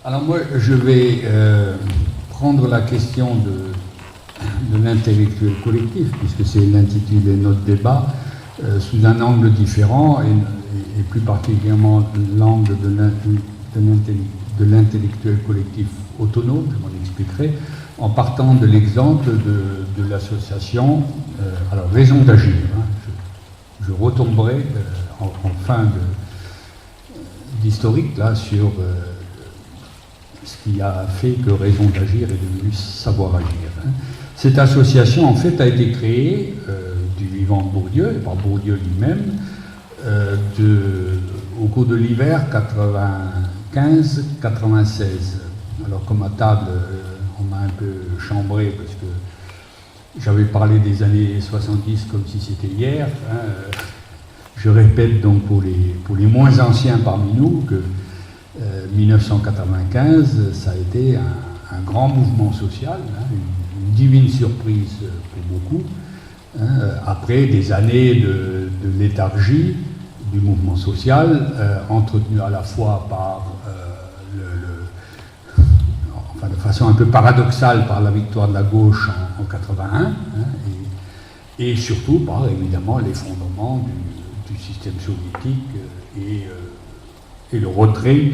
Alors moi, je vais prendre la question de l'intellectuel collectif, puisque c'est l'intitulé de notre débat, sous un angle différent, et plus particulièrement l'angle de l'intellectuel collectif autonome, je m'en expliquerai, en partant de l'exemple de l'association, alors Raison d'agir. Je retomberai en fin d'historique là sur ce qui a fait que Raison d'agir est devenu Savoir agir. Cette association, en fait, a été créée du vivant de Bourdieu, et par Bourdieu lui-même, au cours de l'hiver 95-96. Alors, comme à table, on m'a un peu chambré, parce que j'avais parlé des années 70 comme si c'était hier. Je répète donc pour les moins anciens parmi nous que 1995, ça a été un grand mouvement social, une divine surprise pour beaucoup, après des années de léthargie du mouvement social, entretenu à la fois par, enfin de façon un peu paradoxale, par la victoire de la gauche en 81, et surtout par évidemment l'effondrement du système soviétique et le retrait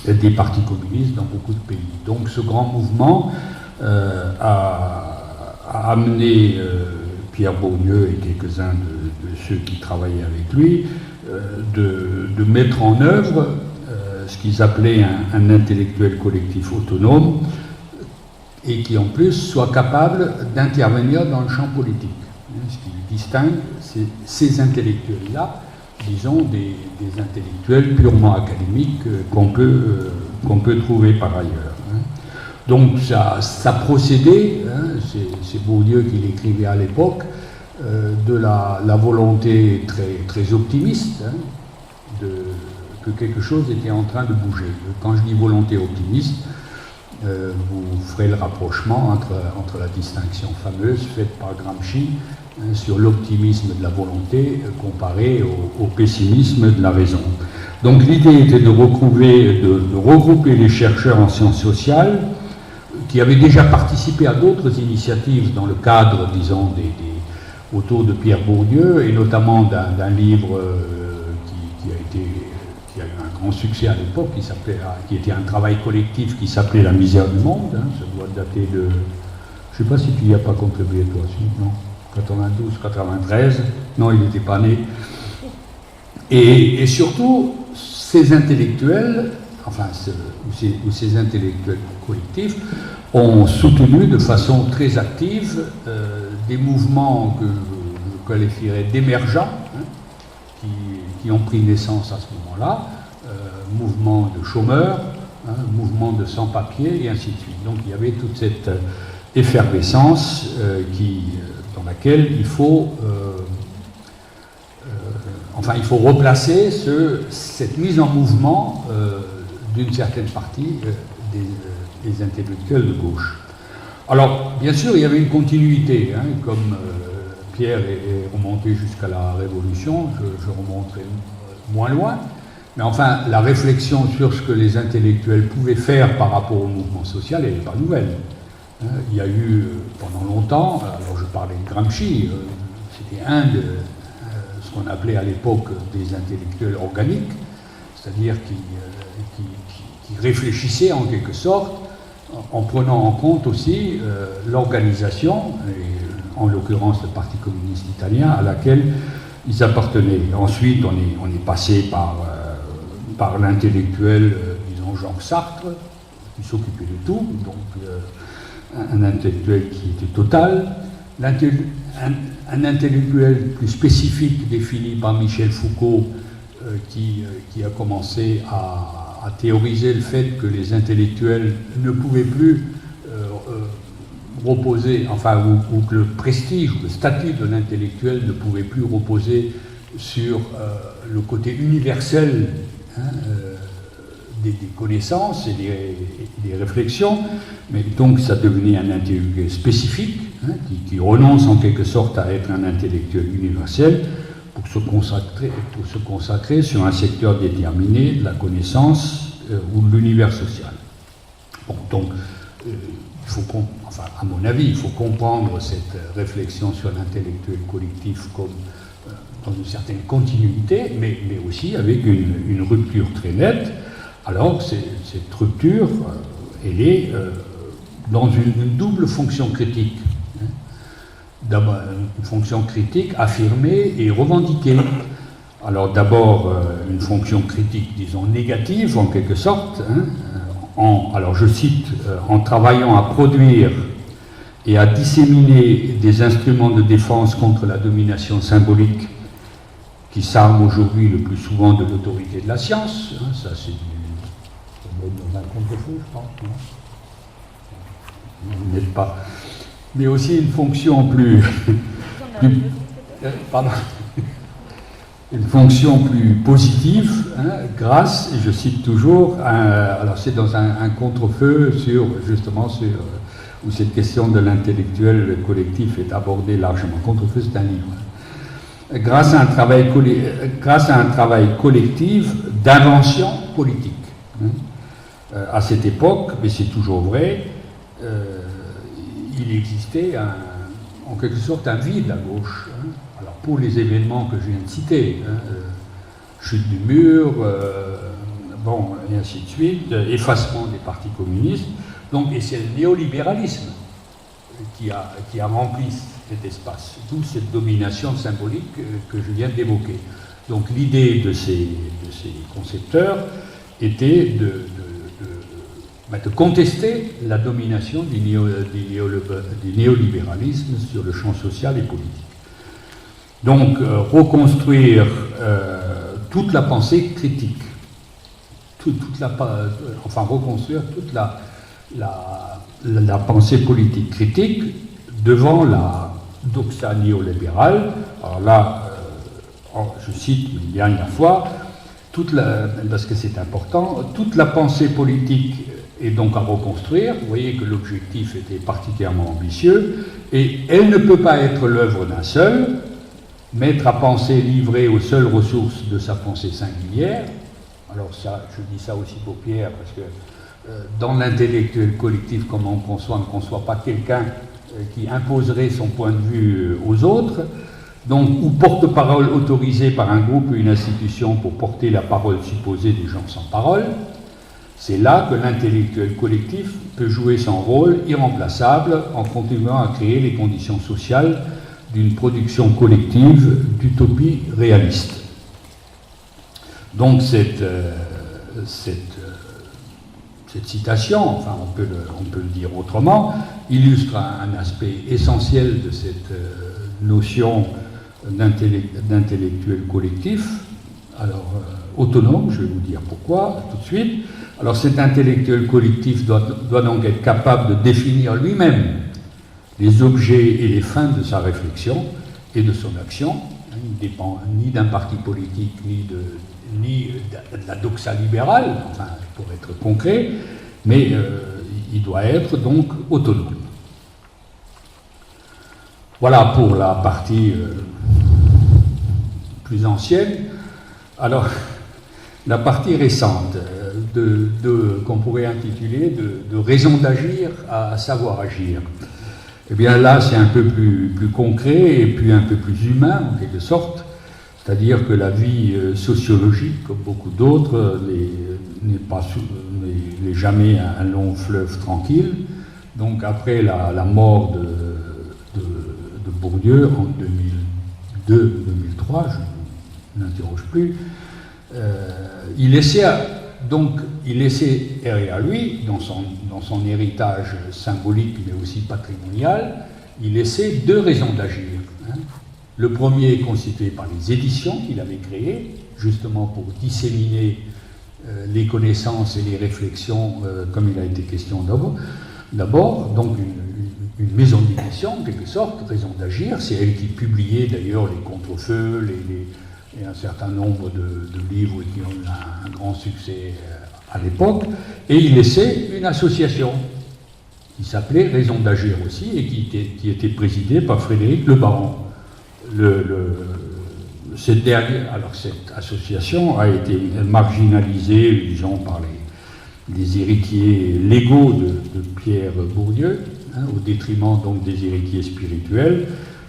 des partis communistes dans beaucoup de pays. Donc ce grand mouvement a amené Pierre Bourdieu et quelques-uns de ceux qui travaillaient avec lui de mettre en œuvre ce qu'ils appelaient un intellectuel collectif autonome et qui en plus soit capable d'intervenir dans le champ politique. Ce qui distingue ces intellectuels-là, disons, des intellectuels purement académiques qu'on peut trouver par ailleurs. Donc ça procédait, c'est Bourdieu qui l'écrivait à l'époque, de la volonté très optimiste que quelque chose était en train de bouger. Quand je dis volonté optimiste, vous ferez le rapprochement entre la distinction fameuse faite par Gramsci sur l'optimisme de la volonté comparé au pessimisme de la raison. Donc l'idée était de regrouper les chercheurs en sciences sociales qui avaient déjà participé à d'autres initiatives dans le cadre, disons, autour de Pierre Bourdieu, et notamment d'un livre qui a eu un grand succès à l'époque, qui était un travail collectif qui s'appelait La misère du monde. Ça doit dater de... Je ne sais pas si tu n'y as pas contribué toi aussi, non ? 92, 93, non, il n'était pas né. Et surtout, ces intellectuels, enfin, ces intellectuels collectifs, ont soutenu de façon très active des mouvements que je qualifierais d'émergents, qui ont pris naissance à ce moment-là, mouvements de chômeurs, mouvements de sans-papiers, et ainsi de suite. Donc il y avait toute cette effervescence dans laquelle il faut replacer cette mise en mouvement d'une certaine partie des intellectuels de gauche. Alors, bien sûr, il y avait une continuité, comme Pierre est remonté jusqu'à la Révolution, je remonterai moins loin, mais enfin, la réflexion sur ce que les intellectuels pouvaient faire par rapport au mouvement social, elle n'est pas nouvelle. Il y a eu, pendant longtemps, alors je parlais de Gramsci, c'était ce qu'on appelait à l'époque des intellectuels organiques, c'est-à-dire qui réfléchissaient en quelque sorte en prenant en compte aussi l'organisation, en l'occurrence le Parti communiste italien, à laquelle ils appartenaient. Ensuite, on est passé par l'intellectuel, disons, Jean Sartre, qui s'occupait de tout, donc un intellectuel qui était total, un intellectuel plus spécifique défini par Michel Foucault, qui a commencé à théoriser le fait que les intellectuels ne pouvaient plus reposer, enfin, ou que le prestige, le statut de l'intellectuel ne pouvait plus reposer sur le côté universel des connaissances et des réflexions, mais donc ça devenait un intellectuel spécifique, qui renonce en quelque sorte à être un intellectuel universel pour se consacrer sur un secteur déterminé de la connaissance ou de l'univers social. Bon, donc, à mon avis, il faut comprendre cette réflexion sur l'intellectuel collectif comme dans une certaine continuité, mais aussi avec une rupture très nette. Alors, cette rupture, elle est dans une double fonction critique. D'abord, une fonction critique affirmée et revendiquée. Alors, d'abord, une fonction critique, disons, négative, en quelque sorte, alors je cite, en travaillant à produire et à disséminer des instruments de défense contre la domination symbolique qui s'arme aujourd'hui le plus souvent de l'autorité de la science. Ça, c'est dans un contre-feu, je pense. Vous n'êtes pas. Mais aussi une fonction une fonction plus positive, grâce, et je cite toujours, alors c'est dans un contre-feu où cette question de l'intellectuel collectif est abordée largement. Contre-feu, c'est un livre. Grâce à un travail collectif d'invention politique. À cette époque, mais c'est toujours vrai, il existait en quelque sorte un vide à gauche. Alors pour les événements que je viens de citer, chute du mur, et ainsi de suite, effacement des partis communistes, donc, et c'est le néolibéralisme qui a rempli cet espace, d'où cette domination symbolique que je viens d'évoquer. Donc l'idée de ces concepteurs était de contester la domination du néolibéralisme sur le champ social et politique. Donc, reconstruire toute la pensée critique, reconstruire toute la pensée politique critique devant la doxa néolibérale. Alors là, je cite une dernière fois, parce que c'est important, toute la pensée politique est donc à reconstruire. Vous voyez que l'objectif était particulièrement ambitieux, et elle ne peut pas être l'œuvre d'un seul, maître à penser livré aux seules ressources de sa pensée singulière. Alors ça, je dis ça aussi pour Pierre, parce que dans l'intellectuel collectif, comme on ne conçoit pas quelqu'un qui imposerait son point de vue aux autres, donc, ou porte-parole autorisé par un groupe ou une institution pour porter la parole supposée des gens sans parole. C'est là que l'intellectuel collectif peut jouer son rôle irremplaçable en continuant à créer les conditions sociales d'une production collective d'utopie réaliste. Donc cette citation, enfin on peut le dire autrement, illustre un aspect essentiel de cette notion d'intellectuel collectif, alors autonome, je vais vous dire pourquoi tout de suite. Alors cet intellectuel collectif doit donc être capable de définir lui-même les objets et les fins de sa réflexion et de son action. Il ne dépend ni d'un parti politique, ni de la doxa libérale, enfin, pour être concret, mais il doit être donc autonome. Voilà pour la partie plus ancienne. Alors, la partie récente, qu'on pourrait intituler de raison d'agir à savoir agir. Eh bien là, c'est un peu plus concret et puis un peu plus humain, en quelque sorte. C'est-à-dire que la vie sociologique, comme beaucoup d'autres, n'est jamais un long fleuve tranquille. Donc après la mort de Bourdieu en 2002-2003, je n'interroge plus, il laissait derrière lui, dans son héritage symbolique mais aussi patrimonial, il laissait deux raisons d'agir. Le premier est constitué par les éditions qu'il avait créées, justement pour disséminer les connaissances et les réflexions, comme il a été question d'abord. Donc une maison d'édition, en quelque sorte, raison d'agir. C'est elle qui publiait d'ailleurs les Contre-feux, et un certain nombre de livres qui ont eu un grand succès à l'époque. Et il laissait une association qui s'appelait Raison d'agir aussi, et qui était présidée par Frédéric Le Baron. Cette association a été marginalisée, disons, par des héritiers légaux de Pierre Bourdieu, au détriment donc des héritiers spirituels,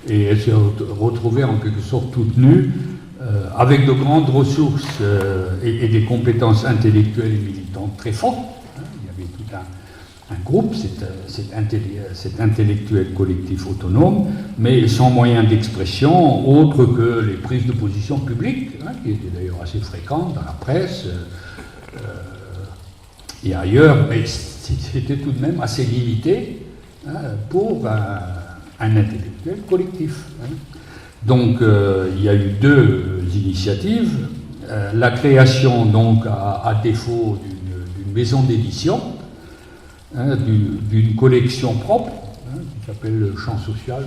et elle s'est retrouvée en quelque sorte toute nue, avec de grandes ressources et des compétences intellectuelles et militantes très fortes. Il y avait tout un groupe, cet intellectuel collectif autonome, mais sans moyen d'expression autre que les prises de position publiques, qui étaient d'ailleurs assez fréquentes dans la presse et ailleurs, mais c'était tout de même assez limité pour un intellectuel collectif. Donc il y a eu deux initiatives. La création, donc, à défaut d'une maison d'édition, d'une collection propre, qui s'appelle le Champ Social,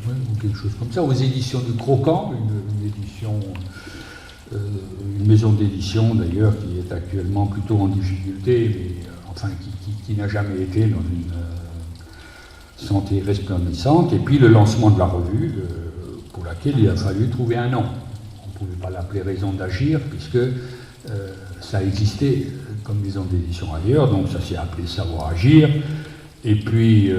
ou quelque chose comme ça, aux éditions du Croquant, une maison d'édition d'ailleurs qui est actuellement plutôt en difficulté, mais enfin qui n'a jamais été dans une santé resplendissante, et puis le lancement de la revue, pour laquelle il a fallu trouver un nom. On ne pouvait pas l'appeler Raison d'agir, puisque ça existait comme maison d'édition ailleurs, donc ça s'est appelé Savoir agir, et puis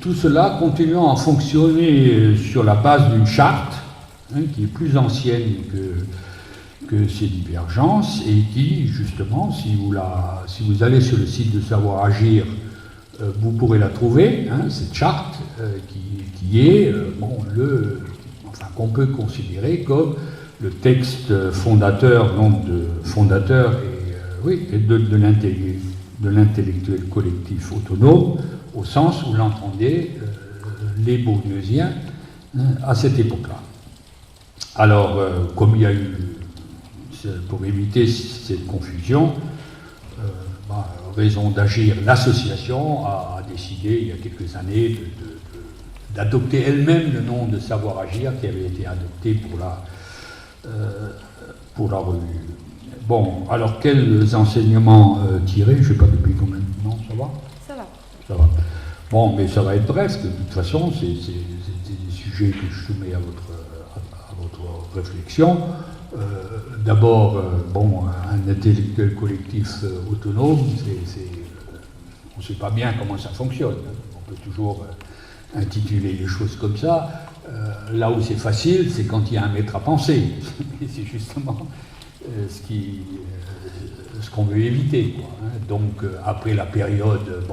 tout cela continuant à fonctionner sur la base d'une charte, qui est plus ancienne que ces divergences, et qui, justement, si vous allez sur le site de Savoir agir, vous pourrez la trouver, cette charte, qui est qu'on peut considérer comme le texte fondateur, donc de l'intellectuel collectif autonome, au sens où l'entendaient les bourdieusiens à cette époque-là. Alors, comme il y a eu, pour éviter cette confusion, Raison d'agir, l'association a décidé il y a quelques années d'adopter elle-même le nom de Savoir agir qui avait été adopté pour la revue. Bon, alors quels enseignements tirer? Je ne sais pas depuis combien de temps, ça va? Ça va. Bon, mais ça va être bref, de toute façon, c'est des sujets que je soumets à votre réflexion. D'abord, un intellectuel collectif autonome, on ne sait pas bien comment ça fonctionne. On peut toujours intituler les choses comme ça. Là où c'est facile, c'est quand il y a un maître à penser. Et c'est justement ce qu'on veut éviter, quoi. Donc, après la période,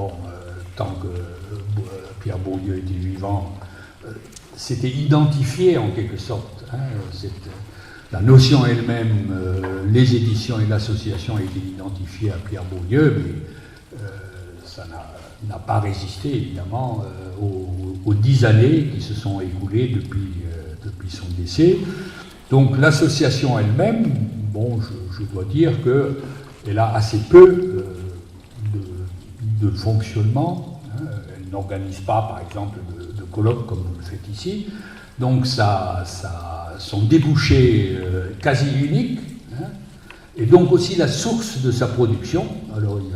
tant que Pierre Bourdieu était vivant, c'était identifié en quelque sorte. La notion elle-même, les éditions et l'association étaient identifiées à Pierre Bourdieu, mais ça n'a pas résisté évidemment aux 10 années qui se sont écoulées depuis son décès. Donc l'association elle-même, je dois dire qu'elle a assez peu de fonctionnement. Elle n'organise pas, par exemple, de colloques comme vous le faites ici. Donc son débouché quasi unique, et donc aussi la source de sa production. Alors il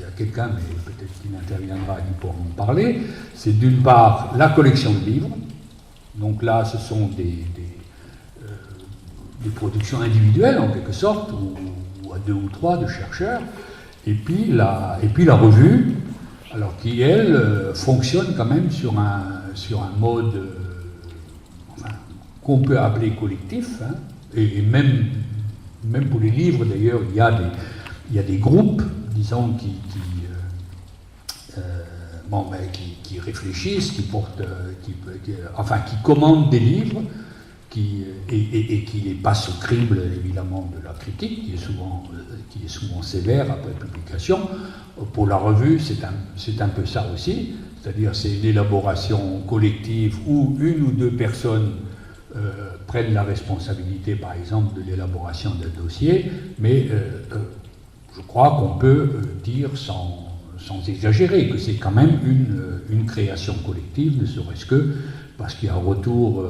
y a quelqu'un, mais peut-être qu'il interviendra et qui pourra en parler. C'est d'une part la collection de livres. Donc là, ce sont des productions individuelles en quelque sorte, ou à 2 ou 3 de chercheurs. Et puis la revue, alors qui elle fonctionne quand même sur un mode qu'on peut appeler collectif, et même pour les livres d'ailleurs, il y a des groupes, disons, qui réfléchissent, qui commandent des livres, et qui les passent au crible évidemment de la critique, qui est souvent sévère après publication. Pour la revue, c'est un peu ça aussi, c'est-à-dire c'est une élaboration collective où 1 ou 2 personnes prennent la responsabilité, par exemple, de l'élaboration d'un dossier, mais je crois qu'on peut dire sans exagérer que c'est quand même une création collective, ne serait-ce que parce qu'il y a retour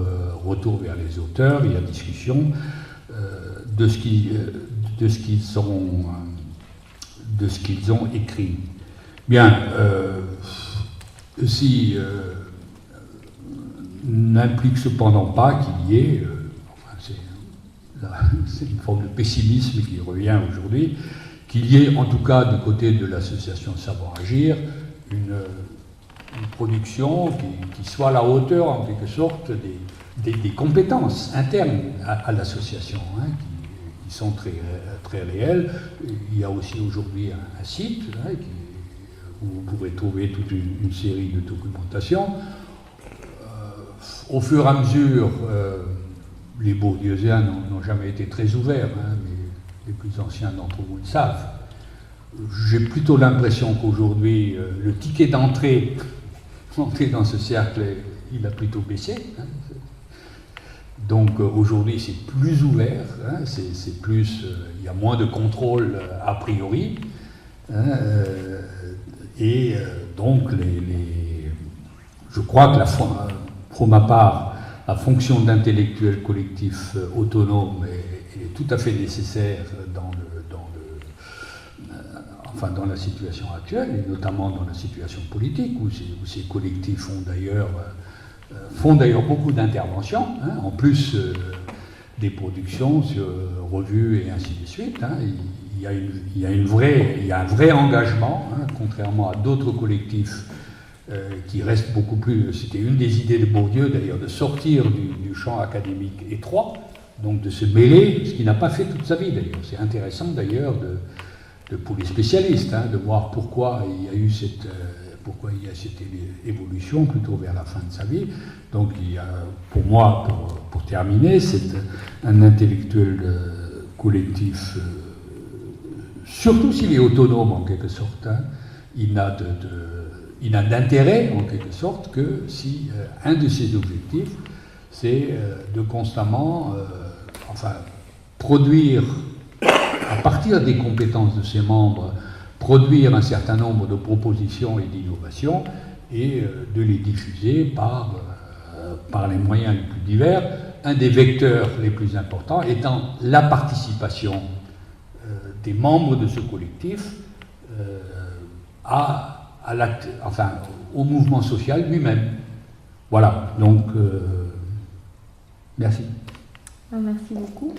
vers les auteurs, il y a discussion de ce qu'ils ont écrit. Bien, ceci n'implique cependant pas qu'il y ait, c'est une forme de pessimisme qui revient aujourd'hui, qu'il y ait en tout cas du côté de l'association Savoir Agir une production qui soit à la hauteur en quelque sorte des compétences internes à l'association, hein, qui sont très, très réelles. Il y a aussi aujourd'hui un site hein, où vous pourrez trouver toute une série de documentations. Au fur et à mesure, les Bourdieusiens n'ont jamais été très ouverts, hein, mais les plus anciens d'entre vous le savent. J'ai plutôt l'impression qu'aujourd'hui, le ticket d'entrée dans ce cercle, il a plutôt baissé. Hein. Donc aujourd'hui, c'est plus ouvert, hein, c'est plus, il y a moins de contrôle a priori. Hein, donc, je crois que pour ma part, la fonction d'intellectuel collectif autonome est tout à fait nécessaire dans la situation actuelle, et notamment dans la situation politique, où ces collectifs font d'ailleurs beaucoup d'interventions, hein, en plus des productions sur revues et ainsi de suite. Hein, il y a un vrai engagement, hein, contrairement à d'autres collectifs qui restent beaucoup plus... C'était une des idées de Bourdieu, d'ailleurs, de sortir du champ académique étroit, donc de se mêler, ce qu'il n'a pas fait toute sa vie, d'ailleurs. C'est intéressant, d'ailleurs, pour les spécialistes, hein, de voir pourquoi il y a eu cette évolution plutôt vers la fin de sa vie. Donc, il y a, pour moi, pour terminer, c'est un intellectuel collectif, surtout s'il est autonome en quelque sorte. Hein, il n'a d'intérêt en quelque sorte que si un de ses objectifs, c'est de constamment produire, à partir des compétences de ses membres, produire un certain nombre de propositions et d'innovations et de les diffuser par les moyens les plus divers. Un des vecteurs les plus importants étant la participation des membres de ce collectif au mouvement social lui-même. Voilà, donc merci. Merci beaucoup.